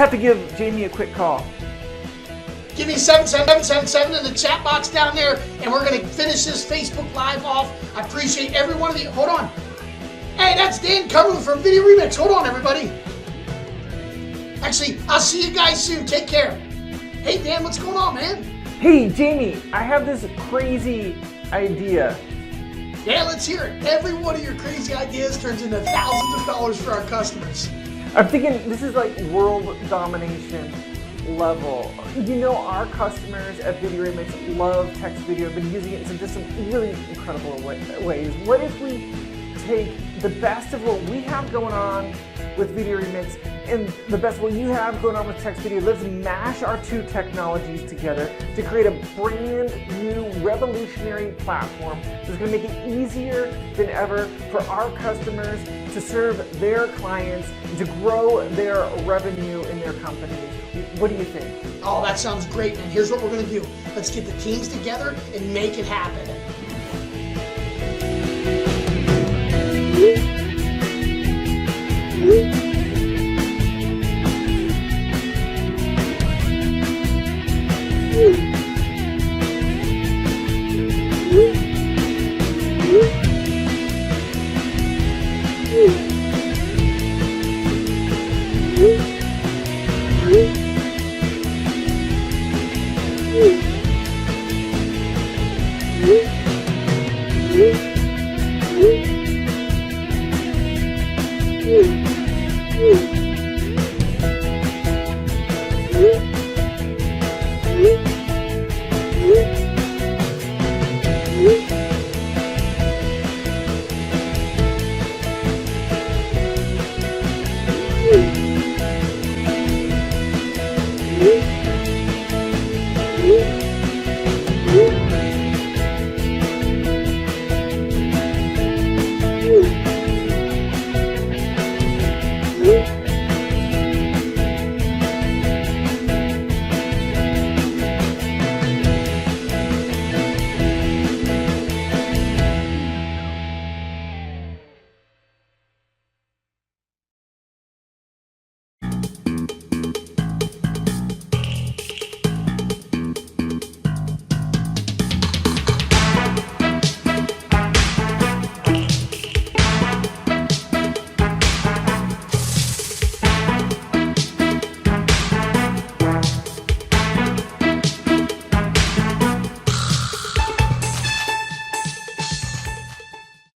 have to give Jamie a quick call. Give me 77777 in the chat box down there, and we're going to finish this Facebook Live off. I appreciate every one of you. Hold on. Hey, that's Dan Cumberland from Video Remix. Hold on, everybody. Actually, I'll see you guys soon. Take care. Hey, Dan, what's going on, man? Hey, Jamie, I have this crazy idea. Yeah, let's hear it. Every one of your crazy ideas turns into thousands of dollars for our customers. I'm thinking this is like world domination level. You know, our customers at Video Remix love text video. Have been using it in just some really incredible ways. What if we take the best of what we have going on with Video Remix and the best of what you have going on with text video? Let's mash our two technologies together to create a brand new revolutionary platform that's going to make it easier than ever for our customers to serve their clients and to grow their revenue in their companies. What do you think? Oh, that sounds great, man. Here's what we're going to do. Let's get the teams together and make it happen. Woo!